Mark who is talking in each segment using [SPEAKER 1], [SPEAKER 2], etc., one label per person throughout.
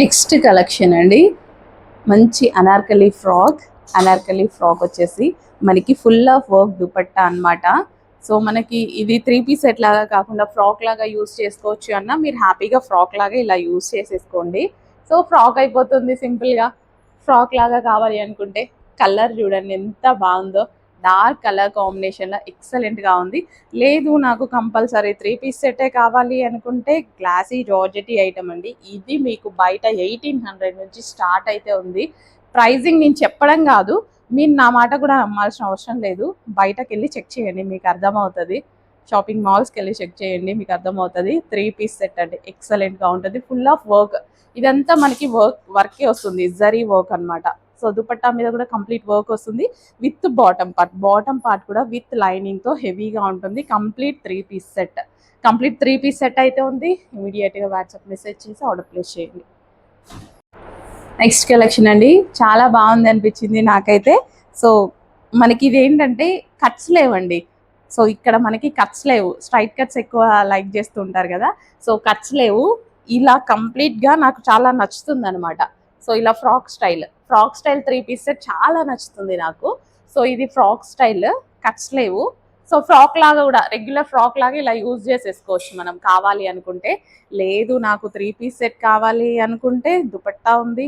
[SPEAKER 1] Next collection అండి, మంచి Anarkali frock వచ్చేసి మనకి ఫుల్ ఆఫ్ వర్క్ దుపట్టా అన్నమాట. సో మనకి ఇది 3 పీస్ సెట్ లాగా కాకుండా ఫ్రాక్ లాగా యూస్ చేసుకోవచ్చు అన్న, మీరు హ్యాపీగా ఫ్రాక్ లాగా ఇలా యూస్ చేసేసుకోండి. సో ఫ్రాక్ అయిపోతుంది సింపుల్గా. ఫ్రాక్ లాగా కావాలి అనుకుంటే కలర్ చూడండి ఎంత బాగుందో, డార్క్ కలర్ కాంబినేషన్లో ఎక్సలెంట్గా ఉంది. లేదు నాకు కంపల్సరీ 3 పీస్ సెట్టే కావాలి అనుకుంటే గ్లాసీ జార్జెటీ ఐటమ్ అండి. ఇది మీకు బయట 1800 నుంచి స్టార్ట్ అయితే ఉంది. ప్రైజింగ్ నేను చెప్పడం కాదు, మీరు నా మాట కూడా నమ్మాల్సిన అవసరం లేదు. బయటకు వెళ్ళి చెక్ చేయండి, మీకు అర్థమవుతుంది. షాపింగ్ మాల్స్కి వెళ్ళి చెక్ చేయండి, మీకు అర్థమవుతుంది. 3 పీస్ సెట్ అంటే ఎక్సలెంట్గా ఉంటుంది, ఫుల్ ఆఫ్ వర్క్. ఇదంతా మనకి వర్కే వస్తుంది, జరీ వర్క్ అనమాట. సో దుపట్టా మీద కూడా కంప్లీట్ వర్క్ వస్తుంది విత్ బాటమ్ పార్ట్ కూడా విత్ లైనింగ్తో హెవీగా ఉంటుంది. కంప్లీట్ 3 పీస్ సెట్ అయితే ఉంది. ఇమీడియట్గా వాట్సాప్ మెసేజ్ చేసి ఆర్డర్ ప్లేస్ చేయండి. నెక్స్ట్ కలెక్షన్ అండి, చాలా బాగుంది అనిపించింది నాకైతే. సో మనకి ఇది ఏంటంటే కట్స్ లేవండి. సో ఇక్కడ మనకి కట్స్ లేవు, స్ట్రైట్ కట్స్ ఎక్కువ లైక్ చేస్తూ ఉంటారు కదా. సో కట్స్ లేవు, ఇలా కంప్లీట్గా నాకు చాలా నచ్చుతుంది అనమాట. సో ఇలా ఫ్రాక్ స్టైల్ 3 పీస్ సెట్ చాలా నచ్చుతుంది నాకు. సో ఇది ఫ్రాక్ స్టైల్, కట్స్ లేవు. సో ఫ్రాక్ లాగా కూడా రెగ్యులర్ ఫ్రాక్ లాగా ఇలా యూజ్ చేసేసుకోవచ్చు మనం కావాలి అనుకుంటే. లేదు నాకు 3 పీస్ సెట్ కావాలి అనుకుంటే దుపట్టా ఉంది.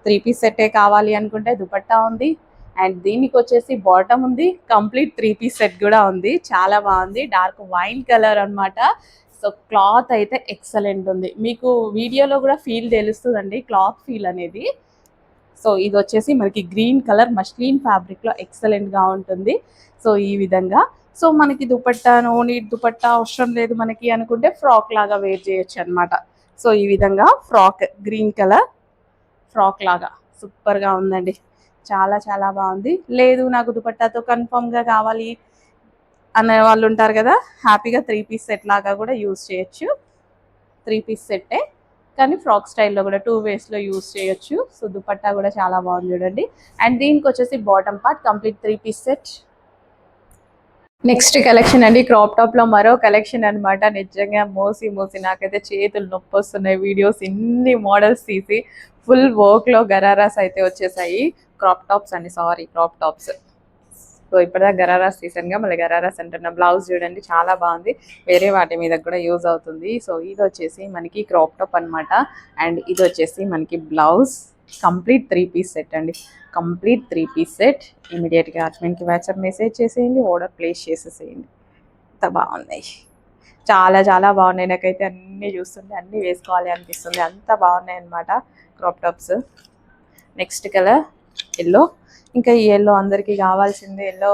[SPEAKER 1] 3 పీస్ సెట్టే కావాలి అనుకుంటే దుపట్టా ఉంది. అండ్ దీనికి వచ్చేసి బాటమ్ ఉంది, కంప్లీట్ 3 పీస్ సెట్ కూడా ఉంది. చాలా బాగుంది, డార్క్ వైన్ కలర్ అనమాట. సో క్లాత్ అయితే ఎక్సలెంట్ ఉంది, మీకు వీడియోలో కూడా ఫీల్ తెలుస్తుందండి, క్లాత్ ఫీల్ అనేది. సో ఇది వచ్చేసి మనకి గ్రీన్ కలర్ మస్లిన్ ఫ్యాబ్రిక్లో ఎక్సలెంట్గా ఉంటుంది. సో ఈ విధంగా. సో మనకి దుపట్టా నీట్ దుపట్టా అవసరం లేదు మనకి అనుకుంటే ఫ్రాక్ లాగా వేర్ చేయొచ్చు అనమాట. సో ఈ విధంగా ఫ్రాక్, గ్రీన్ కలర్ ఫ్రాక్ లాగా సూపర్గా ఉందండి, చాలా చాలా బాగుంది. లేదు నాకు దుపట్టాతో కన్ఫర్మ్గా కావాలి అనే వాళ్ళు ఉంటారు కదా, హ్యాపీగా 3 పీస్ సెట్ లాగా కూడా యూజ్ చేయొచ్చు. 3 పీస్ సెట్టే కానీ ఫ్రాక్ స్టైల్లో కూడా 2 వేస్లో యూజ్ చేయొచ్చు. సో దుపట్టా కూడా చాలా బాగుంది చూడండి. అండ్ దీనికి వచ్చేసి bottom part complete 3 piece set. Next collection అండి, క్రాప్ టాప్లో మరో కలెక్షన్ అనమాట. నిజంగా మోసి నాకైతే చేతులు నొప్పి వస్తున్నాయి, వీడియోస్ ఇన్ని మోడల్స్ తీసి. ఫుల్ వర్క్లో గరారాస్ అయితే వచ్చేసాయి. Crop tops. సో ఇప్పటిదాకా గరారాస్ తీసానుగా, మళ్ళీ గరారాస్ అంటున్నా. బ్లౌజ్ చూడండి చాలా బాగుంది, వేరే వాటి మీద కూడా యూజ్ అవుతుంది. సో ఇది వచ్చేసి మనకి క్రాప్ టాప్ అనమాట. అండ్ ఇది వచ్చేసి మనకి బ్లౌజ్. కంప్లీట్ 3 పీస్ సెట్ అండి, కంప్లీట్ 3 పీస్ సెట్. ఇమీడియట్గా హస్బెండ్కి వాట్సాప్ మెసేజ్ చేసేయండి, ఆర్డర్ ప్లేస్ చేసేసేయండి. అంత బాగున్నాయి, చాలా చాలా బాగున్నాయి. నాకైతే అన్నీ చూస్తుంటే అన్నీ వేసుకోవాలి అనిపిస్తుంది, అంత బాగున్నాయి అనమాట crop tops. Next colour yellow. ఇంకా ఈ ఎల్లో అందరికీ కావాల్సిందే, ఎల్లో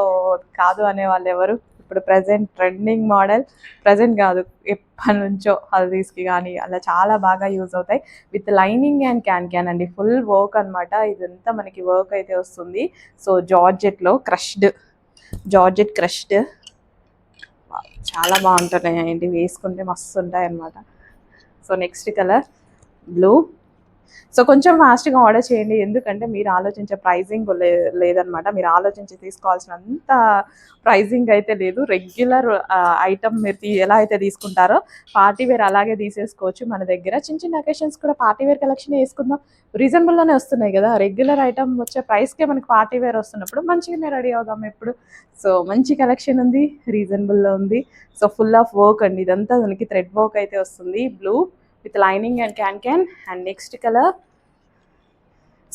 [SPEAKER 1] కాదు అనే వాళ్ళు ఎవరు. ఇప్పుడు ప్రజెంట్ ట్రెండింగ్ మోడల్, ప్రజెంట్ కాదు ఎప్పటి నుంచో హల్దీస్కి కానీ అలా చాలా బాగా యూజ్ అవుతాయి. విత్ లైనింగ్ అండ్ క్యాన్ అండి, ఫుల్ వర్క్ అనమాట. ఇదంతా మనకి వర్క్ అయితే వస్తుంది. సో జార్జెట్ క్రష్డ్ చాలా బాగుంటున్నాయి అండి, వేసుకుంటే మస్తు ఉంటాయి అనమాట. So next colour blue. So కొంచెం ఫాస్ట్గా ఆర్డర్ చేయండి, ఎందుకంటే మీరు ఆలోచించే ప్రైజింగ్ లేదనమాట. మీరు ఆలోచించి తీసుకోవాల్సినంత ప్రైజింగ్ అయితే లేదు. రెగ్యులర్ ఐటమ్ మీరు ఎలా అయితే తీసుకుంటారో పార్టీ వేర్ అలాగే తీసేసుకోవచ్చు. మన దగ్గర చిన్న చిన్న అకేషన్స్ కూడా పార్టీ వేర్ కలెక్షన్ వేసుకుందాం, రీజనబుల్లోనే వస్తున్నాయి కదా. రెగ్యులర్ ఐటమ్ వచ్చే ప్రైస్కే మనకి పార్టీ వేర్ వస్తున్నప్పుడు మంచిగానే రెడీ అవుదాం ఎప్పుడు. సో మంచి కలెక్షన్ ఉంది, రీజనబుల్లో ఉంది. సో ఫుల్ ఆఫ్ వర్క్ అండి, ఇదంతా మనకి థ్రెడ్ వర్క్ అయితే వస్తుంది. Blue with lining and can. And next colour.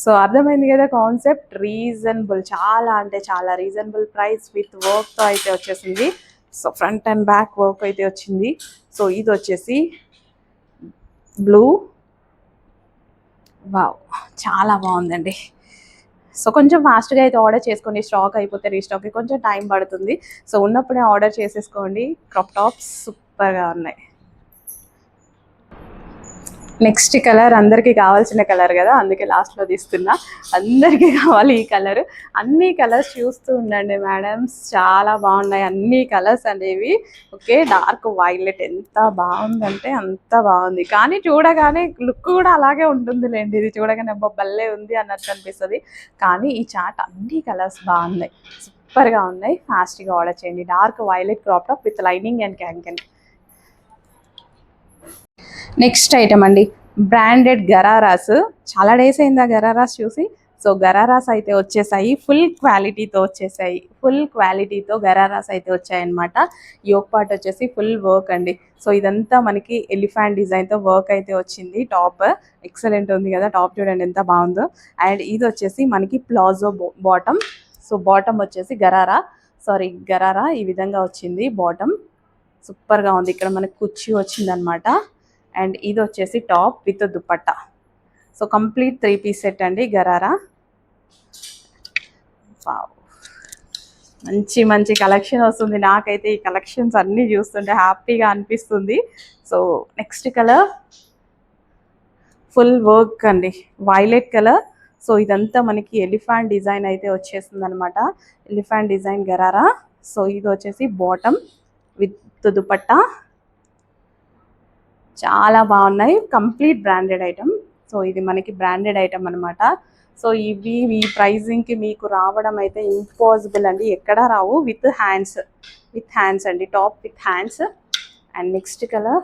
[SPEAKER 1] So అర్థమైంది కదా కాన్సెప్ట్. రీజనబుల్, చాలా అంటే చాలా రీజనబుల్ ప్రైస్ విత్ వర్క్తో అయితే వచ్చేసింది. So front and back work అయితే వచ్చింది. సో ఇది వచ్చేసి బ్లూ. వావ్, చాలా బాగుందండి. సో కొంచెం ఫాస్ట్గా అయితే ఆర్డర్ చేసుకోండి, స్టాక్ అయిపోతే రీస్టాక్కి కొంచెం టైం పడుతుంది. సో ఉన్నప్పుడే ఆర్డర్ చేసేసుకోండి, క్రాప్ టాప్స్ సూపర్గా ఉన్నాయి. నెక్స్ట్ కలర్ అందరికీ కావాల్సిన కలర్ కదా, అందుకే లాస్ట్లో తీస్తున్నా. అందరికీ కావాలి ఈ కలర్. అన్ని కలర్స్ చూస్తూ ఉండండి మేడమ్స్, చాలా బాగున్నాయి అన్ని కలర్స్ అనేవి. ఓకే, డార్క్ వైలెట్ ఎంత బాగుందంటే అంత బాగుంది, కానీ చూడగానే లుక్ కూడా అలాగే ఉంటుందిలేండి. ఇది చూడగానే భలే ఉంది అన్నట్టు అనిపిస్తుంది, కానీ ఈ చాట్ అన్ని కలర్స్ బాగున్నాయి, సూపర్గా ఉన్నాయి. ఫాస్ట్గా ఆర్డర్ చేయండి. Dark violet crop top with lining and can. Next item అండి, బ్రాండెడ్ గరారాస్. చాలా డేస్ అయిందా గరారాస్ చూసి. సో గరారాస్ అయితే వచ్చేసాయి, ఫుల్ క్వాలిటీతో వచ్చేసాయి. ఫుల్ క్వాలిటీతో గరారాస్ అయితే వచ్చాయన్నమాట. యోక్ పార్ట్ వచ్చేసి ఫుల్ వర్క్ అండి. సో ఇదంతా మనకి ఎలిఫెంట్ డిజైన్తో వర్క్ అయితే వచ్చింది. టాప్ ఎక్సలెంట్ ఉంది కదా, టాప్ చూడండి ఎంత బాగుందో. అండ్ ఇది వచ్చేసి మనకి ప్లాజో బాటమ్. సో బాటమ్ వచ్చేసి గరారా ఈ విధంగా వచ్చింది బాటమ్. సూపర్గా ఉంది. ఇక్కడ మనకి కుర్చీ వచ్చిందనమాట. అండ్ ఇది వచ్చేసి top with dupatta. So complete 3 piece set అండి గరారా. మంచి మంచి కలెక్షన్ వస్తుంది. నాకైతే ఈ కలెక్షన్స్ అన్నీ చూస్తుంటే హ్యాపీగా అనిపిస్తుంది. So next colour full work అండి, వైలెట్ కలర్. సో ఇదంతా మనకి ఎలిఫెంట్ డిజైన్ అయితే వచ్చేస్తుంది అనమాట. Elephant design gharara. సో ఇది వచ్చేసి బాటమ్ విత్ దుపట్టా. చాలా బాగున్నాయి, కంప్లీట్ బ్రాండెడ్ ఐటమ్. సో ఇది మనకి బ్రాండెడ్ ఐటమ్ అనమాట. సో ఇవి ఈ ప్రైజింగ్కి మీకు రావడం అయితే ఇంపాసిబుల్ అండి, ఎక్కడా రావు. విత్ హ్యాండ్స్ అండి, top with hands. And next colour.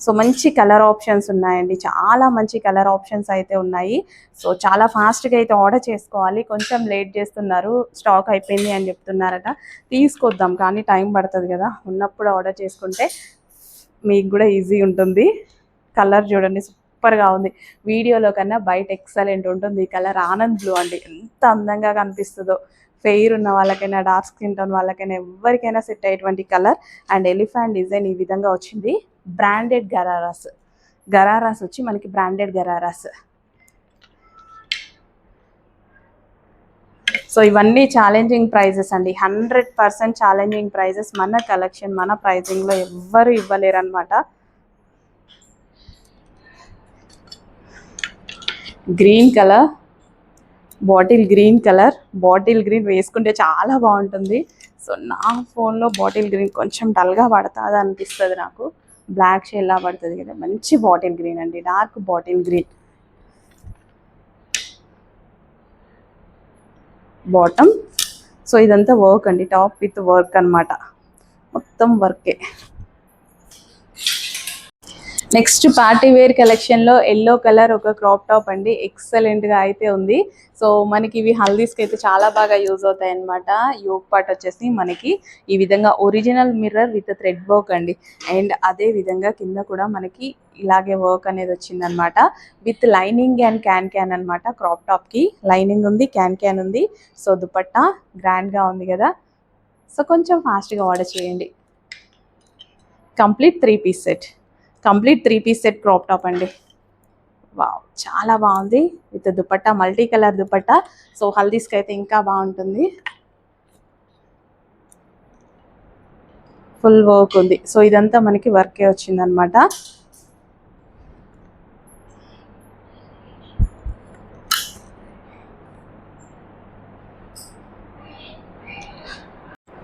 [SPEAKER 1] So మంచి కలర్ ఆప్షన్స్ ఉన్నాయండి, చాలా మంచి కలర్ ఆప్షన్స్ అయితే ఉన్నాయి. సో చాలా ఫాస్ట్గా అయితే ఆర్డర్ చేసుకోవాలి. కొంచెం లేట్ చేస్తున్నారు, స్టాక్ అయిపోయింది అని చెప్తున్నారట. తీసుకొద్దాం కానీ టైం పడుతుంది కదా, ఉన్నప్పుడు ఆర్డర్ చేసుకుంటే మీకు కూడా ఈజీ ఉంటుంది. కలర్ చూడండి సూపర్గా ఉంది. వీడియోలో కన్నా బయట ఎక్సలెంట్ ఉంటుంది. ఈ కలర్ ఆనంద్ బ్లూ అండి, ఎంత అందంగా కనిపిస్తుందో. ఫెయిర్ ఉన్న వాళ్ళకైనా, డార్క్ స్కిన్ టోన్ వాళ్ళకైనా, ఎవరికైనా సెట్ అయ్యేటువంటి కలర్. అండ్ ఎలిఫెంట్ డిజైన్ ఈ విధంగా వచ్చింది. బ్రాండెడ్ గరారాస్ వచ్చి మనకి బ్రాండెడ్ గరారాస్. సో ఇవన్నీ ఛాలెంజింగ్ ప్రైజెస్ అండి, 100% ఛాలెంజింగ్ ప్రైజెస్. మన కలెక్షన్ మన ప్రైజింగ్లో ఎవ్వరు ఇవ్వలేరు అనమాట. గ్రీన్ కలర్, బాటిల్ గ్రీన్ వేసుకుంటే చాలా బాగుంటుంది. సో నా ఫోన్లో బాటిల్ గ్రీన్ కొంచెం డల్గా పడుతుంది అనిపిస్తుంది నాకు, బ్లాక్ షేడ్లా పడుతుంది కదా. మంచి బాటిల్ గ్రీన్ అండి, dark bottle green. Bottom. So ఇదంతా వర్క్ అండి, టాప్ విత్ వర్క్ అనమాట, మొత్తం వర్కే. నెక్స్ట్ పార్టీ వేర్ కలెక్షన్లో ఎల్లో కలర్ ఒక క్రాప్ టాప్ అండి, ఎక్సలెంట్గా అయితే ఉంది. సో మనకి ఇవి హల్దీస్కి అయితే చాలా బాగా యూజ్ అవుతాయి అనమాట. యోక్ పార్ట్ వచ్చేసి మనకి ఈ విధంగా original mirror with thread work అండి. అండ్ అదే విధంగా కింద కూడా మనకి ఇలాగే వర్క్ అనేది వచ్చిందనమాట. విత్ లైనింగ్ అండ్ క్యాన్ అనమాట. క్రాప్ టాప్కి లైనింగ్ ఉంది, క్యాన్ ఉంది. సో దుపట్టా గ్రాండ్గా ఉంది కదా. సో కొంచెం ఫాస్ట్గా ఆర్డర్ చేయండి. Complete 3 piece set crop top అండి. వావ్, చాలా బాగుంది. With dupatta, multi colour dupatta. So హల్దీస్కి అయితే ఇంకా బాగుంటుంది. ఫుల్ వర్క్ ఉంది. సో ఇదంతా మనకి వర్కే వచ్చిందనమాట.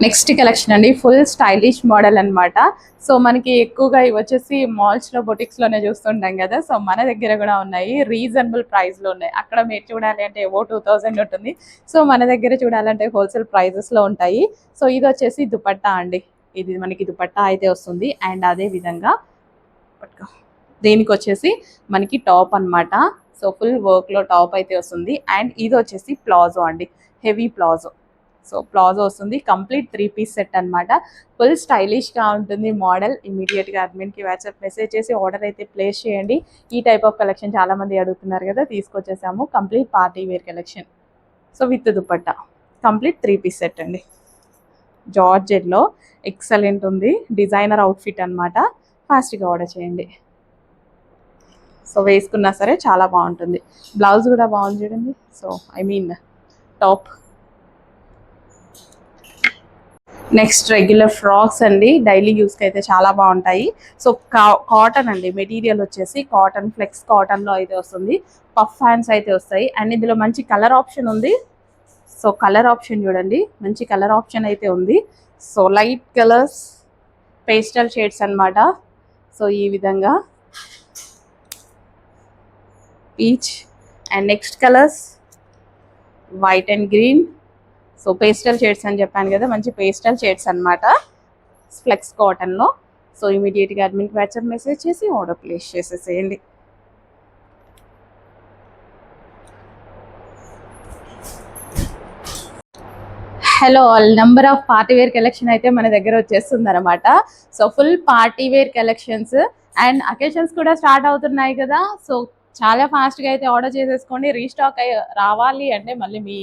[SPEAKER 1] నెక్స్ట్ కలెక్షన్ అండి, ఫుల్ స్టైలిష్ మోడల్ అనమాట. సో మనకి ఎక్కువగా ఇవి వచ్చేసి మాల్స్లో, బొటిక్స్లోనే చూస్తుంటాం కదా. సో మన దగ్గర కూడా ఉన్నాయి, రీజనబుల్ ప్రైస్లో ఉన్నాయి. అక్కడ మీరు చూడాలి అంటే 2000 ఉంటుంది. సో మన దగ్గర చూడాలంటే హోల్సేల్ ప్రైజెస్లో ఉంటాయి. సో ఇది వచ్చేసి దుపట్టా అండి, ఇది మనకి దుపట్టా అయితే వస్తుంది. అండ్ అదే విధంగా దీనికి వచ్చేసి మనకి టాప్ అనమాట. సో ఫుల్ వర్క్లో టాప్ అయితే వస్తుంది. అండ్ ఇది వచ్చేసి ప్లాజో అండి, హెవీ ప్లాజో. సో ప్లాజో వస్తుంది, కంప్లీట్ 3 పీస్ సెట్ అనమాట. ఫుల్ స్టైలిష్గా ఉంటుంది మోడల్. ఇమీడియట్గా అడ్మిన్కి వాట్సాప్ మెసేజ్ చేసి ఆర్డర్ అయితే ప్లేస్ చేయండి. ఈ టైప్ ఆఫ్ కలెక్షన్ చాలామంది అడుగుతున్నారు కదా, తీసుకొచ్చేసాము. Complete party wear collection. So with dupatta, complete 3 piece set అండి. జార్జెట్లో ఎక్సలెంట్ ఉంది, డిజైనర్ అవుట్ఫిట్ అనమాట. ఫాస్ట్గా ఆర్డర్ చేయండి. సో వేసుకున్నా సరే చాలా బాగుంటుంది. బ్లౌజ్ కూడా బాగుంది చూడండి. So top. Next regular frocks అండి, డైలీ యూస్కి అయితే చాలా బాగుంటాయి. సో కాటన్ అండి, మెటీరియల్ వచ్చేసి కాటన్, ఫ్లెక్స్ కాటన్లో అయితే వస్తుంది. పఫ్ హ్యాండ్స్ అయితే వస్తాయి. అండ్ ఇందులో మంచి కలర్ ఆప్షన్ ఉంది. సో కలర్ ఆప్షన్ చూడండి, మంచి కలర్ ఆప్షన్ అయితే ఉంది. So light colours, pastel shades అనమాట. సో ఈ విధంగా peach. And next colours white and green. So pastel shades అని చెప్పాను కదా, మంచి పేస్టల్ షేడ్స్ అనమాట, ఫ్లెక్స్ కాటన్లో. సో ఇమీడియట్గా అడ్మిన్కి వాట్సాప్ మెసేజ్ చేసి ఆర్డర్ ప్లేస్ చేసేసేయండి. Hello all, number of party wear collection అయితే మన దగ్గర వచ్చేస్తుంది అనమాట. So full party wear collections and occasions కూడా స్టార్ట్ అవుతున్నాయి కదా. సో చాలా ఫాస్ట్గా అయితే ఆర్డర్ చేసేసుకోండి. రీస్టాక్ రావాలి అంటే మళ్ళీ మీ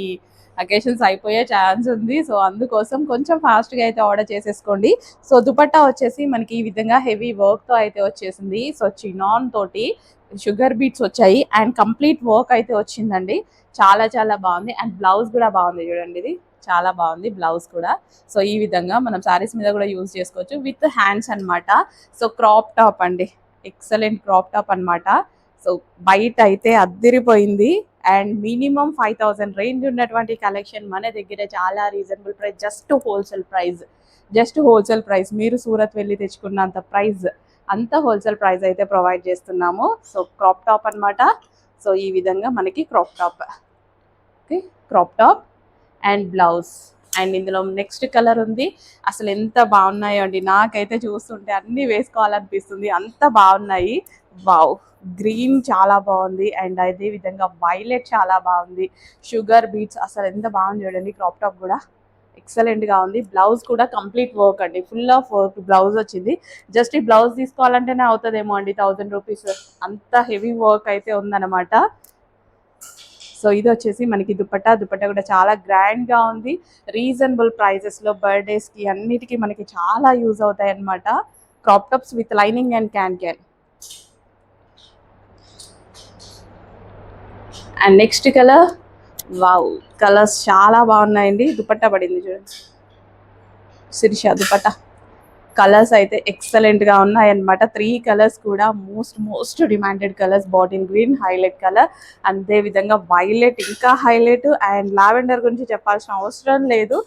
[SPEAKER 1] అకేషన్స్ అయిపోయే ఛాన్స్ ఉంది. సో అందుకోసం కొంచెం ఫాస్ట్గా అయితే ఆర్డర్ చేసేసుకోండి. సో దుపట్టా వచ్చేసి మనకి ఈ విధంగా హెవీ వర్క్తో అయితే వచ్చేసింది. సో చినాన్ తోటి షుగర్ బీట్స్ వచ్చాయి అండ్ కంప్లీట్ వర్క్ అయితే వచ్చిందండి. చాలా చాలా బాగుంది అండ్ బ్లౌజ్ కూడా బాగుంది చూడండి. ఇది చాలా బాగుంది బ్లౌజ్ కూడా. సో ఈ విధంగా మనం శారీస్ మీద కూడా యూజ్ చేసుకోవచ్చు విత్ హ్యాండ్స్ అన్నమాట. సో క్రాప్ టాప్ అండి, ఎక్సలెంట్ క్రాప్ టాప్ అన్నమాట. సో బయట అయితే అద్దిరిపోయింది అండ్ మినిమం 5000 రేంజ్ ఉన్నటువంటి కలెక్షన్ మన దగ్గర చాలా reasonable price, just wholesale price. మీరు సూరత్ వెళ్ళి తెచ్చుకున్నంత ప్రైస్, అంత హోల్సేల్ ప్రైస్ అయితే ప్రొవైడ్ చేస్తున్నాము. సో క్రాప్ టాప్ అన్నమాట. సో ఈ విధంగా మనకి crop top, okay, crop top and blouse. And ఇందులో నెక్స్ట్ కలర్ ఉంది. అసలు ఎంత బాగున్నాయో అండి, నాకైతే చూస్తుంటే అన్నీ వేసుకోవాలనిపిస్తుంది, అంత బాగున్నాయి. వావ్, గ్రీన్ చాలా బాగుంది అండ్ అదే విధంగా వైలెట్ చాలా బాగుంది. షుగర్ బీట్స్ అసలు ఎంత బాగుంది చూడండి. క్రాప్ టాప్ కూడా ఎక్సలెంట్గా ఉంది. బ్లౌజ్ కూడా కంప్లీట్ వర్క్ అండి, ఫుల్ ఆఫ్ వర్క్ బ్లౌజ్ వచ్చింది. జస్ట్ ఈ బ్లౌజ్ తీసుకోవాలంటేనే అవుతుందేమో అండి 1000 రూపీస్, అంత హెవీ వర్క్ అయితే ఉందన్నమాట. సో ఇది వచ్చేసి మనకి దుపట్టా కూడా చాలా గ్రాండ్గా ఉంది. రీజనబుల్ ప్రైజెస్లో బర్త్డేస్కి అన్నిటికీ మనకి చాలా యూజ్ అవుతాయి అన్నమాట. Crop tops with lining and can. And next colour, wow, colours చాలా బాగున్నాయండి. దుపట్టా పడింది చూడండి, శిరీష దుపట్టా. కలర్స్ అయితే ఎక్సలెంట్గా ఉన్నాయన్నమాట. 3 కలర్స్ కూడా most demanded colours. Bottle green highlight colour, అదేవిధంగా వైలెట్ ఇంకా హైలైట్, అండ్ లావెండర్ గురించి చెప్పాల్సిన అవసరం లేదు.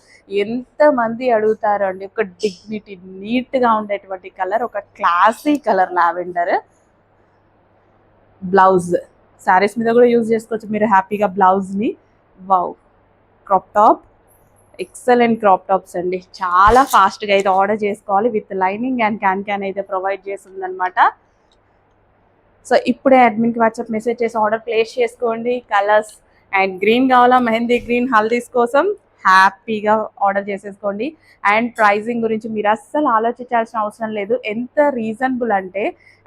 [SPEAKER 1] ఎంతమంది అడుగుతారు అండి, ఒక డిగ్నిటీ నీట్గా ఉండేటువంటి కలర్, ఒక classy colour lavender. Blouse saris మీద కూడా యూజ్ చేసుకోవచ్చు మీరు హ్యాపీగా బ్లౌజ్ని. Wow, crop top, excellent crop tops అండి. చాలా ఫాస్ట్గా అయితే ఆర్డర్ చేసుకోవాలి. విత్ లైనింగ్ అండ్ క్యాన్ అయితే ప్రొవైడ్ చేస్తుంది అనమాట. సో ఇప్పుడే అడ్మిన్కి వాట్సాప్ మెసేజ్ చేసి ఆర్డర్ ప్లేస్ చేసుకోండి. కలర్స్ అండ్ గ్రీన్ కావాలా, మెహందీ గ్రీన్, హల్దీస్ కోసం హ్యాపీగా ఆర్డర్ చేసేసుకోండి. అండ్ ప్రైజింగ్ గురించి మీరు అస్సలు ఆలోచించాల్సిన అవసరం లేదు. ఎంత రీజనబుల్ అంటే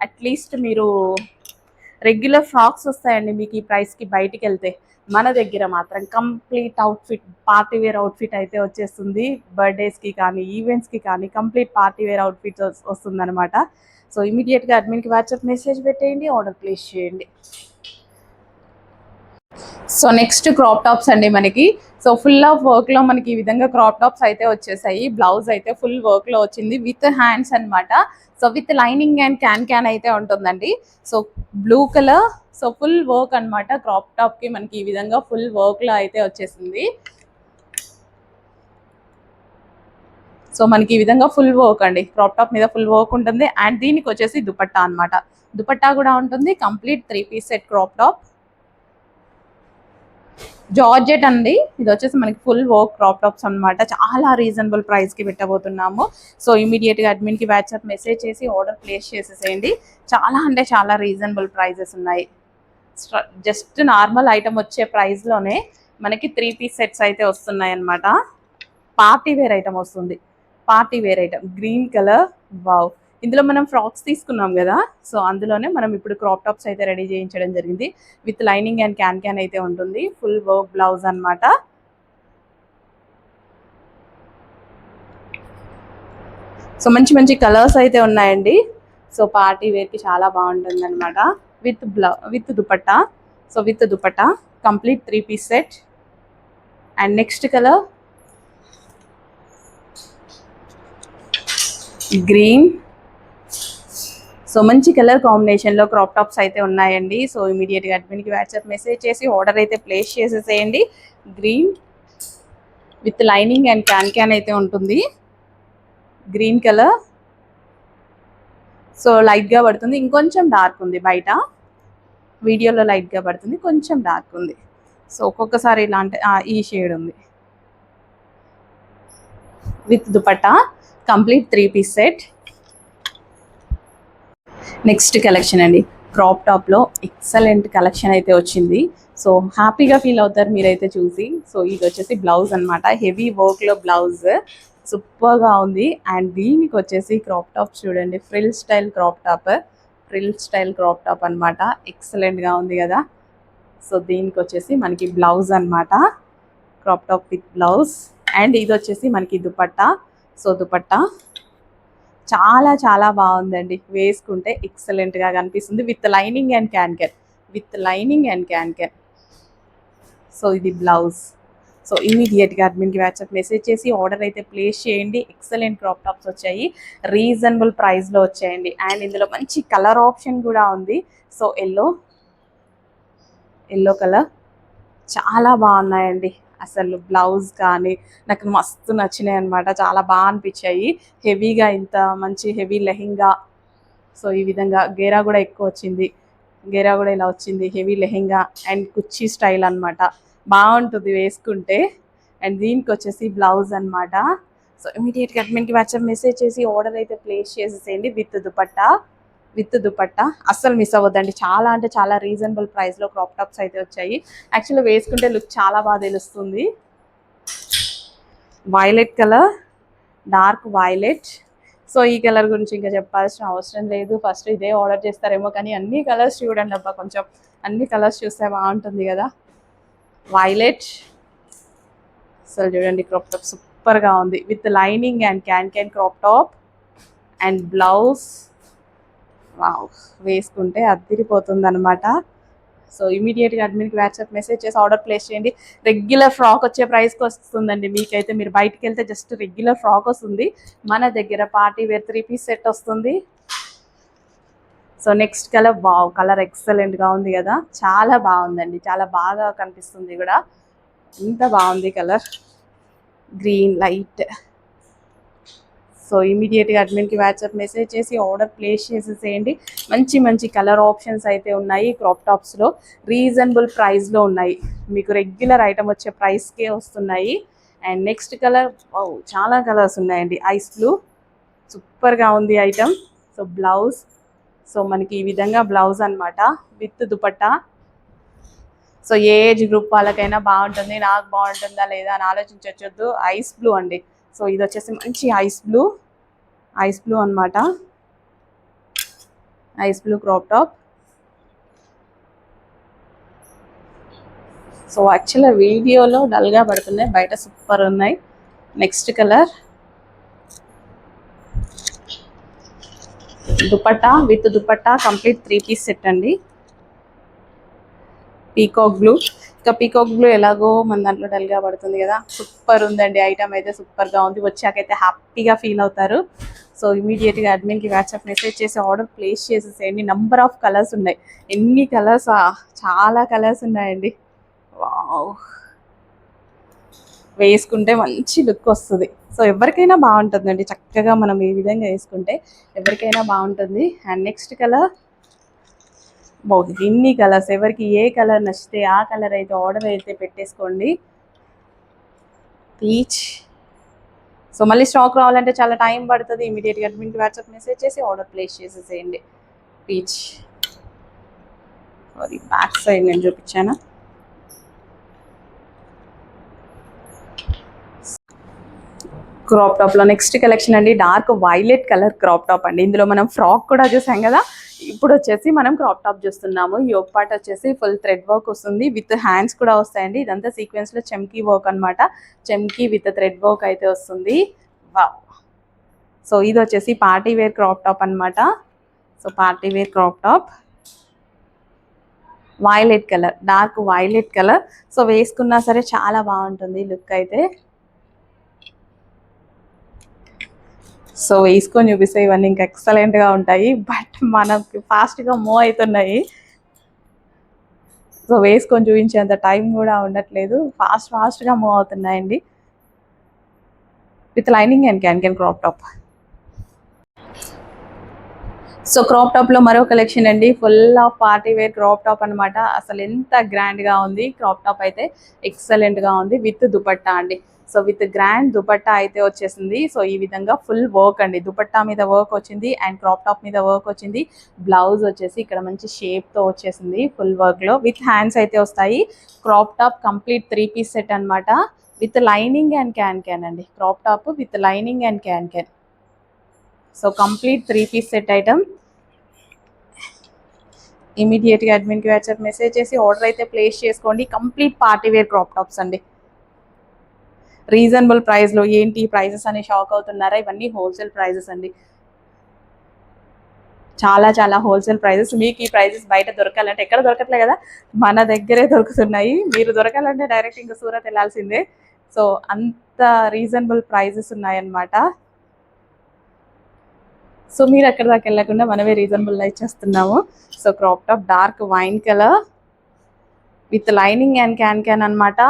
[SPEAKER 1] అట్లీస్ట్ మీరు రెగ్యులర్ ఫ్రాక్స్ వస్తాయండి మీకు ఈ ప్రైస్కి బయటికి వెళ్తే. మన దగ్గర మాత్రం complete outfit, party wear outfit అయితే వచ్చేస్తుంది. బర్త్డేస్కి కానీ ఈవెంట్స్కి కానీ కంప్లీట్ పార్టీ వేర్ అవుట్ఫిట్ వస్తుంది అనమాట. సో ఇమీడియట్గా అడ్మిన్కి వాట్సాప్ మెసేజ్ పెట్టేయండి, ఆర్డర్ ప్లేస్ చేయండి. సో నెక్స్ట్ క్రాప్ టాప్స్ అండి మనకి. సో ఫుల్ ఆఫ్ వర్క్లో మనకి ఈ విధంగా క్రాప్ టాప్స్ అయితే వచ్చేసాయి. బ్లౌజ్ అయితే ఫుల్ వర్క్లో వచ్చింది విత్ హ్యాండ్స్ అనమాట. So with lining and can అయితే ఉంటుందండి. So blue colour, so full work అనమాట. క్రాప్ టాప్కి మనకి ఈ విధంగా ఫుల్ వర్క్లో అయితే వచ్చేసింది. సో మనకి ఈ విధంగా ఫుల్ వర్క్ అండి, క్రాప్ టాప్ మీద ఫుల్ వర్క్ ఉంటుంది. అండ్ దీనికి వచ్చేసి దుపట్టా అనమాట. దుపట్టా కూడా ఉంటుంది complete 3 piece set crop top. Georgette అండి, ఇది వచ్చేసి మనకి ఫుల్ వర్క్ క్రాప్ టాప్స్ అనమాట. చాలా రీజనబుల్ ప్రైస్కి పెట్టబోతున్నాము. సో ఇమీడియట్గా అడ్మిన్కి వాట్సాప్ మెసేజ్ చేసి ఆర్డర్ ప్లేస్ చేసేసేయండి. చాలా అంటే చాలా రీజనబుల్ ప్రైజెస్ ఉన్నాయి. జస్ట్ నార్మల్ ఐటమ్ వచ్చే ప్రైస్లోనే మనకి 3 పీస్ సెట్స్ అయితే వస్తున్నాయి అన్నమాట. పార్టీ వేర్ ఐటమ్ వస్తుంది, party wear item green colour. Wow, ఇందులో మనం ఫ్రాక్స్ తీసుకున్నాం కదా, సో అందులోనే మనం ఇప్పుడు క్రాప్ టాప్స్ అయితే రెడీ చేయించడం జరిగింది. విత్ లైనింగ్ అండ్ క్యాన్ అయితే ఉంటుంది. ఫుల్ వర్క్ బ్లౌజ్ అనమాట. సో మంచి మంచి కలర్స్ అయితే ఉన్నాయండి. సో పార్టీ వేర్కి చాలా బాగుంటుంది అనమాట. With dupatta. So with dupatta complete 3 piece set. And next colour green. So మంచి కలర్ కాంబినేషన్లో క్రాప్ టాప్స్ అయితే ఉన్నాయండి. సో ఇమీడియట్గా అడ్మిన్కి వాట్సాప్ మెసేజ్ చేసి ఆర్డర్ అయితే ప్లేస్ చేసేసేయండి. Green with lining and can అయితే ఉంటుంది. Green colour. సో లైట్గా పడుతుంది, ఇంకొంచెం డార్క్ ఉంది. బయట వీడియోలో లైట్గా పడుతుంది, కొంచెం డార్క్ ఉంది. సో ఒక్కొక్కసారి ఇలాంటి ఈ షేడ్ ఉంది. With dupatta complete 3 piece set. Next collection అండి, క్రాప్ టాప్లో ఎక్సలెంట్ కలెక్షన్ అయితే వచ్చింది. సో హ్యాపీగా ఫీల్ అవుతారు మీరైతే చూసి. సో ఇది వచ్చేసి బ్లౌజ్ అనమాట, హెవీ వర్క్లో బ్లౌజ్ సూపర్గా ఉంది. అండ్ దీనికి వచ్చేసి క్రాప్ టాప్ చూడండి, ఫ్రిల్ స్టైల్ క్రాప్ టాప్ అనమాట, ఎక్సలెంట్గా ఉంది కదా. సో దీనికి వచ్చేసి మనకి బ్లౌజ్ అనమాట, crop top with blouse. And ఇది వచ్చేసి మనకి దుపట్టా. సో దుపట్టా చాలా చాలా బాగుందండి, వేసుకుంటే ఎక్సలెంట్గా కనిపిస్తుంది with lining and can. So ఇది బ్లౌజ్. సో ఇమీడియట్గా అడ్మిన్కి వాట్సాప్ మెసేజ్ చేసి ఆర్డర్ అయితే ప్లేస్ చేయండి. ఎక్సలెంట్ క్రాప్ టాప్స్ వచ్చాయి, రీజనబుల్ ప్రైస్లో వచ్చాయండి. అండ్ ఇందులో మంచి కలర్ ఆప్షన్ కూడా ఉంది. సో ఎల్లో కలర్ చాలా బాగున్నాయండి. అసలు బ్లౌజ్ కానీ నాకు మస్తు నచ్చినాయి అనమాట, చాలా బాగా అనిపించాయి. హెవీగా ఇంత మంచి హెవీ లెహెంగా. సో ఈ విధంగా గేరా కూడా ఎక్కువ వచ్చింది, గేరా కూడా ఇలా వచ్చింది, హెవీ లెహెంగా అండ్ కుర్చీ స్టైల్ అనమాట, బాగుంటుంది వేసుకుంటే. అండ్ దీనికి వచ్చేసి బ్లౌజ్ అనమాట. సో ఇమీడియట్గా అడ్మిన్కి వాట్సాప్ మెసేజ్ చేసి ఆర్డర్ అయితే ప్లేస్ చేసేసేయండి విత్ దుపట్టా. అస్సలు మిస్ అవ్వద్దండి, చాలా అంటే చాలా రీజనబుల్ ప్రైస్లో క్రాప్ టాప్స్ అయితే వచ్చాయి. యాక్చువల్గా వేసుకుంటే లుక్ చాలా బాగా తెలుస్తుంది. Violet colour, dark violet. So ఈ కలర్ గురించి ఇంకా చెప్పాల్సిన అవసరం లేదు, ఫస్ట్ ఇదే ఆర్డర్ చేస్తారేమో. కానీ అన్ని కలర్స్ చూడండి అబ్బా, కొంచెం అన్ని కలర్స్ చూస్తే బాగుంటుంది కదా. వైలెట్ అసలు చూడండి, క్రాప్ టాప్ సూపర్గా ఉంది with lining and can crop top and blouse. Wow, వేసుకుంటే అదిరిపోతుంది అనమాట. సో ఇమీడియట్గా అడ్మిన్కి వాట్సాప్ మెసేజ్ చేసి ఆర్డర్ ప్లేస్ చేయండి. రెగ్యులర్ ఫ్రాక్ వచ్చే ప్రైస్కి వస్తుందండి మీకైతే. మీరు బయటికి వెళ్తే జస్ట్ రెగ్యులర్ ఫ్రాక్ వస్తుంది, మన దగ్గర పార్టీ వేర్ 3 పీస్ సెట్ వస్తుంది. So next colour, wow, colour ఎక్సలెంట్గా ఉంది కదా, చాలా బాగుందండి, చాలా బాగా కనిపిస్తుంది కూడా. ఇంత బాగుంది కలర్, గ్రీన్ లైట్. సో ఇమీడియట్గా అడ్మిన్కి వాట్సాప్ మెసేజ్ చేసి ఆర్డర్ ప్లేస్ చేసేసేయండి. మంచి మంచి కలర్ ఆప్షన్స్ అయితే ఉన్నాయి క్రాప్ టాప్స్లో, రీజనబుల్ ప్రైస్లో ఉన్నాయి, మీకు రెగ్యులర్ ఐటమ్ వచ్చే ప్రైస్కే వస్తున్నాయి. అండ్ నెక్స్ట్ కలర్, చాలా కలర్స్ ఉన్నాయండి. ఐస్ బ్లూ సూపర్గా ఉంది ఐటమ్. సో బ్లౌజ్, సో మనకి ఈ విధంగా బ్లౌజ్ అనమాట విత్ దుపట్టా. సో ఏ ఏజ్ గ్రూప్ వాళ్ళకైనా బాగుంటుంది, నాకు బాగుంటుందా లేదా అని ఆలోచించవద్దు. ఐస్ బ్లూ అండి. సో ఇది వచ్చేసి మంచి ఐస్ బ్లూ అనమాట, ice blue crop top. So యాక్చువల్గా వీడియోలో డల్గా పడుతున్నాయి, బయట సూపర్ ఉన్నాయి. Next colour, dupatta with dupatta complete 3 piece set అండి. Peacock blue. ఇంకా పీకాక్ బ్లూ ఎలాగో మన దాంట్లో డల్గా పడుతుంది కదా, సూపర్ ఉందండి ఐటమ్ అయితే, సూపర్గా ఉంది. వచ్చాకైతే హ్యాపీగా ఫీల్ అవుతారు. సో ఇమీడియట్గా అడ్మిన్కి వాట్సాప్ మెసేజ్ చేసి ఆర్డర్ ప్లేస్ చేసేసేయండి. నెంబర్ ఆఫ్ కలర్స్ ఉన్నాయి, ఎన్ని కలర్స్, చాలా కలర్స్ ఉన్నాయండి. వావ్, వేసుకుంటే మంచి లుక్ వస్తుంది. సో ఎవరికైనా బాగుంటుందండి, చక్కగా మనం ఈ విధంగా వేసుకుంటే ఎవరికైనా బాగుంటుంది. అండ్ నెక్స్ట్ కలర్, బాగుంది. ఇన్ని కలర్స్, ఎవరికి ఏ కలర్ నచ్చితే ఆ కలర్ అయితే ఆర్డర్ అయితే పెట్టేసుకోండి. పీచ్. సో మళ్ళీ స్టాక్ రావాలంటే చాలా టైం పడుతుంది. ఇమీడియట్గా అడ్మిన్కి వాట్సాప్ మెసేజ్ చేసి ఆర్డర్ ప్లేస్ చేసేసేయండి. పీచ్, సారీ బ్యాక్ సైడ్ నేను చూపించాను. క్రాప్ టాప్లో నెక్స్ట్ కలెక్షన్ అండి, dark violet colour crop top అండి. ఇందులో మనం ఫ్రాక్ కూడా చూసాం కదా, ఇప్పుడు వచ్చేసి మనం క్రాప్ టాప్ చూస్తున్నాము. యోగ్ పార్ట్ వచ్చేసి ఫుల్ థ్రెడ్ వర్క్ వస్తుంది, విత్ హ్యాండ్స్ కూడా వస్తాయండి. ఇదంతా సీక్వెన్స్లో చమ్కీ వర్క్ అనమాట, చమ్కీ విత్ థ్రెడ్ వర్క్ అయితే వస్తుంది. వావ్. సో ఇది వచ్చేసి పార్టీ వేర్ క్రాప్ టాప్ అనమాట. So party wear crop top, violet colour, dark violet colour. So వేసుకున్నా సరే చాలా బాగుంటుంది లుక్ అయితే. సో వేసుకొని చూపిస్తే ఇవన్నీ ఇంకా ఎక్సలెంట్గా ఉంటాయి, బట్ మనకి ఫాస్ట్గా మూవ్ అవుతున్నాయి. సో వేసుకొని చూపించేంత టైం కూడా ఉండట్లేదు, ఫాస్ట్గా మూవ్ అవుతున్నాయండి. With lining and can crop top. So crop టాప్లో మరో కలెక్షన్ అండి, full of party wear crop top అనమాట. అసలు ఎంత గ్రాండ్గా ఉంది క్రాప్ టాప్ అయితే, ఎక్సలెంట్గా ఉంది విత్ దుపట్టా అండి. సో విత్ గ్రాండ్ దుపట్టా అయితే వచ్చేసింది. సో ఈ విధంగా ఫుల్ వర్క్ అండి, దుపట్టా మీద వర్క్ వచ్చింది అండ్ క్రాప్ టాప్ మీద వర్క్ వచ్చింది. బ్లౌజ్ వచ్చేసి ఇక్కడ మంచి షేప్తో వచ్చేసింది ఫుల్ వర్క్లో, విత్ హ్యాండ్స్ అయితే వస్తాయి. Crop top complete 3 piece set అనమాట, విత్ లైనింగ్ అండ్ క్యాన్ అండి. Crop top with lining and can. So complete 3 piece set item. ఇమీడియట్గా అడ్మిన్కి వాట్సాప్ మెసేజ్ చేసి ఆర్డర్ అయితే ప్లేస్ చేసుకోండి. Complete party wear crop tops అండి, రీజనబుల్ ప్రైస్లో. ఏంటి ప్రైజెస్ అని షాక్ అవుతున్నారా? ఇవన్నీ హోల్సేల్ ప్రైజెస్ అండి, చాలా చాలా హోల్సేల్ ప్రైజెస్. మీకు ఈ ప్రైజెస్ బయట దొరకాలంటే ఎక్కడ దొరకట్లే కదా, మన దగ్గరే దొరుకుతున్నాయి. మీరు దొరకాలంటే డైరెక్ట్ ఇంకా సూరత్ వెళ్ళాల్సిందే. సో అంత రీజనబుల్ ప్రైజెస్ ఉన్నాయన్నమాట. సో మీరు ఎక్కడ దాకా వెళ్ళకుండా మనమే రీజనబుల్లో ఇచ్చేస్తున్నాము. So crop top dark wine colour with lining and can అనమాట.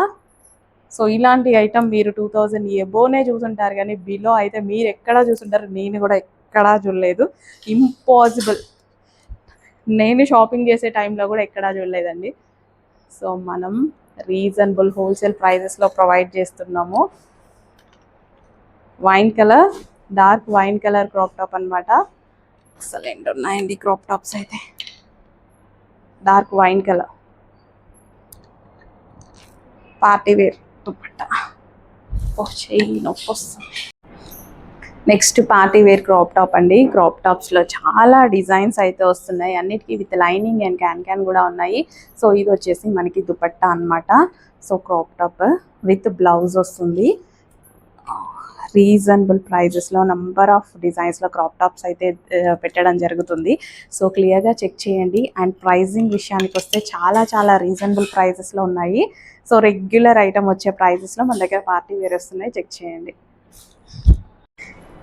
[SPEAKER 1] సో ఇలాంటి ఐటమ్ మీరు 2000 ఎబోనే చూసుంటారు, కానీ బిలో అయితే మీరు ఎక్కడా చూసుంటారు, నేను కూడా ఎక్కడా చూడలేదు. ఇంపాసిబుల్, నేను షాపింగ్ చేసే టైంలో కూడా ఎక్కడా చూడలేదండి. సో మనం రీజనబుల్ హోల్సేల్ ప్రైజెస్లో ప్రొవైడ్ చేస్తున్నాము. Wine colour, dark wine colour crop top అనమాట. ఎక్సలెంట్ ఉన్నాయండి క్రాప్ టాప్స్ అయితే. Dark wine colour party wear dupatta. చెయ్యి నొప్పి వస్తుంది. Next party wear crop top అండి. క్రాప్ టాప్స్లో చాలా డిజైన్స్ అయితే వస్తున్నాయి, అన్నిటికీ విత్ లైనింగ్ అండ్ క్యాన్ కూడా ఉన్నాయి. సో ఇది వచ్చేసి మనకి దుపట్టా అనమాట. So crop top with blouse వస్తుంది. రీజనబుల్ ప్రైజెస్లో నంబర్ ఆఫ్ డిజైన్స్లో క్రాప్ టాప్స్ అయితే పెట్టడం జరుగుతుంది. సో క్లియర్గా చెక్ చేయండి. అండ్ ప్రైజింగ్ విషయానికి వస్తే చాలా చాలా రీజనబుల్ ప్రైజెస్లో ఉన్నాయి. సో రెగ్యులర్ ఐటమ్ వచ్చే ప్రైజెస్లో మన దగ్గర పార్టీ వేర్ వస్తున్నాయి, చెక్ చేయండి.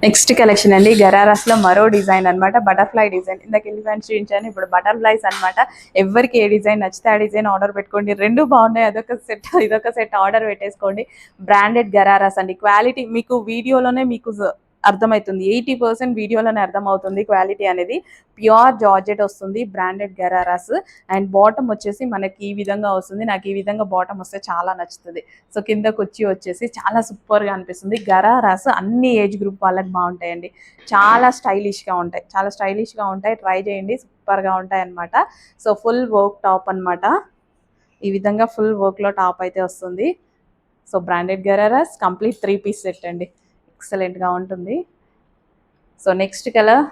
[SPEAKER 1] నెక్స్ట్ కలెక్షన్ అండి, గరారాస్లో మరో డిజైన్ అనమాట, బటర్ఫ్లై డిజైన్. ఇందాక ఎలిఫెంట్స్ చూపించాను, ఇప్పుడు బటర్ఫ్లైస్ అనమాట. ఎవరికి ఏ డిజైన్ నచ్చితే ఆ డిజైన్ ఆర్డర్ పెట్టుకోండి. రెండు బాగున్నాయి, అదొక సెట్ ఇదొక సెట్ ఆర్డర్ పెట్టేసుకోండి. బ్రాండెడ్ గరారాస్ అండి. క్వాలిటీ మీకు వీడియోలోనే మీకు అర్థమవుతుంది, 80% వీడియోలోనే అర్థమవుతుంది క్వాలిటీ అనేది. ప్యూర్ జార్జెట్ వస్తుంది, బ్రాండెడ్ గరారాస్. అండ్ బాటమ్ వచ్చేసి మనకి ఈ విధంగా వస్తుంది. నాకు ఈ విధంగా బాటమ్ వస్తే చాలా నచ్చుతుంది. సో కిందకు వచ్చేసి చాలా సూపర్గా అనిపిస్తుంది. గరారాస్ అన్ని ఏజ్ గ్రూప్ వాళ్ళకి బాగుంటాయండి, చాలా స్టైలిష్గా ఉంటాయి. ట్రై చేయండి, సూపర్గా ఉంటాయి అనమాట. సో ఫుల్ వర్క్ టాప్ అనమాట, ఈ విధంగా ఫుల్ వర్క్లో టాప్ అయితే వస్తుంది. So branded ghararas complete 3 piece set అండి, ఎక్సలెంట్గా ఉంటుంది. సో నెక్స్ట్ కలర్,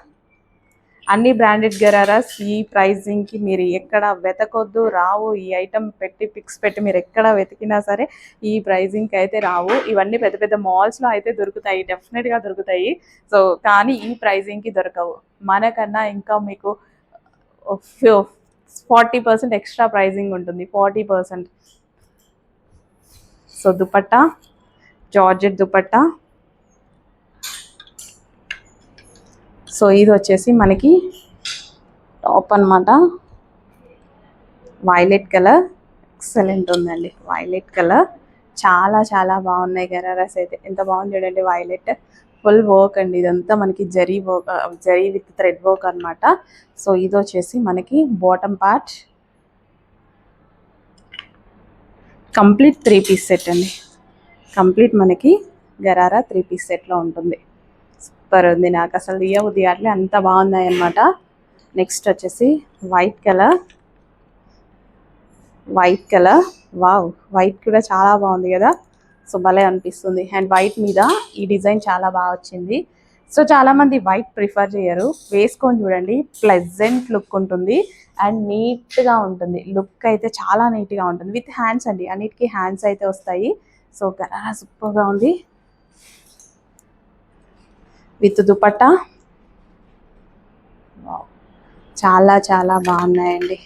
[SPEAKER 1] అన్ని బ్రాండెడ్ గరారాస్. ఈ ప్రైజింగ్కి మీరు ఎక్కడ వెతకొద్దు, రావు. ఈ ఐటమ్ పెట్టి పిక్స్ పెట్టి మీరు ఎక్కడ వెతికినా సరే ఈ ప్రైజింగ్కి అయితే రావు. ఇవన్నీ పెద్ద పెద్ద మాల్స్లో అయితే దొరుకుతాయి, డెఫినెట్గా దొరుకుతాయి. సో కానీ ఈ ప్రైజింగ్కి దొరకవు. మనకన్నా ఇంకా మీకు 40% ఎక్స్ట్రా ప్రైజింగ్ ఉంటుంది, 40%. So dupatta, georgette dupatta. So ఇది వచ్చేసి మనకి టాప్ అనమాట, వైలెట్ కలర్. ఎక్సలెంట్ ఉందండి వైలెట్ కలర్, చాలా చాలా బాగున్నాయి గరారాస్ అయితే. ఎంత బాగుంది చూడండి, వైలెట్ ఫుల్ వర్క్ అండి. ఇదంతా మనకి zari work, zari with thread work అనమాట. సో ఇది వచ్చేసి మనకి bottom part, complete 3 piece set అండి. కంప్లీట్ మనకి గరారా 3 పీస్ సెట్లో ఉంటుంది. సూపర్ ఉంది, నాకు అసలు దియబుద్ధి అట్లే, అంత బాగున్నాయి అన్నమాట. నెక్స్ట్ వచ్చేసి వైట్ కలర్, వావ్ వైట్ కూడా చాలా బాగుంది కదా. సో భలే అనిపిస్తుంది. అండ్ వైట్ మీద ఈ డిజైన్ చాలా బాగా వచ్చింది. సో చాలామంది వైట్ ప్రిఫర్ చేయరు, వేసుకొని చూడండి, ప్లెజెంట్ లుక్ ఉంటుంది అండ్ నీట్గా ఉంటుంది. లుక్ అయితే చాలా నీట్గా ఉంటుంది. విత్ హ్యాండ్స్ అండి, అన్నిటికీ హ్యాండ్స్ అయితే వస్తాయి. సో గరారా సూపర్గా ఉంది. విత్ దుపట్టా చాలా చాలా బాగున్నాయండి.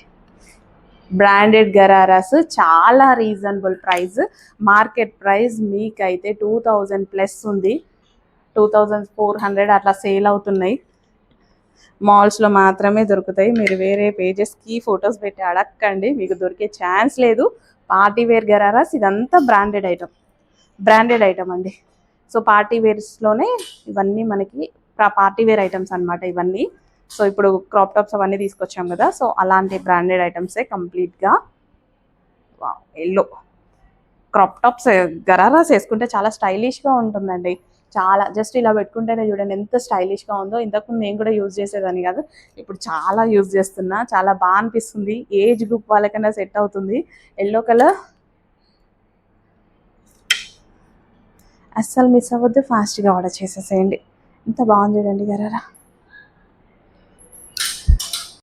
[SPEAKER 1] బ్రాండెడ్ గరారాస్, చాలా రీజనబుల్ ప్రైస్. మార్కెట్ ప్రైస్ మీకైతే 2000+ ఉంది, 2400 అట్లా సేల్ అవుతున్నాయి. మాల్స్లో మాత్రమే దొరుకుతాయి. మీరు వేరే పేజెస్కి ఫొటోస్ పెట్టి అడగండి, మీకు దొరికే ఛాన్స్ లేదు. పార్టీ వేర్ గరారాస్, ఇదంతా బ్రాండెడ్ ఐటమ్ అండి. సో పార్టీ వేర్స్లోనే ఇవన్నీ మనకి పార్టీ వేర్ ఐటమ్స్ అనమాట ఇవన్నీ. సో ఇప్పుడు క్రాప్ టాప్స్ అవన్నీ తీసుకొచ్చాం కదా, సో అలాంటి బ్రాండెడ్ ఐటమ్సే కంప్లీట్గా. ఎల్లో క్రాప్ టాప్స్ గరారాస్ వేసుకుంటే చాలా స్టైలిష్గా ఉంటుందండి. చాలా జస్ట్ ఇలా పెట్టుకుంటేనే చూడండి ఎంత స్టైలిష్గా ఉందో. ఇంతకుముందు నేను కూడా యూజ్ చేసేదాన్ని కాదు, ఇప్పుడు చాలా యూజ్ చేస్తున్నా. చాలా బాగా అనిపిస్తుంది, ఏజ్ గ్రూప్ వాళ్ళకైనా సెట్ అవుతుంది. ఎల్లో కలర్ అస్సలు మిస్ అవ్వద్దు, ఫాస్ట్గా ఆర్డర్ చేసేసేయండి. ఎంత బాగుంది చూడండి గరారా.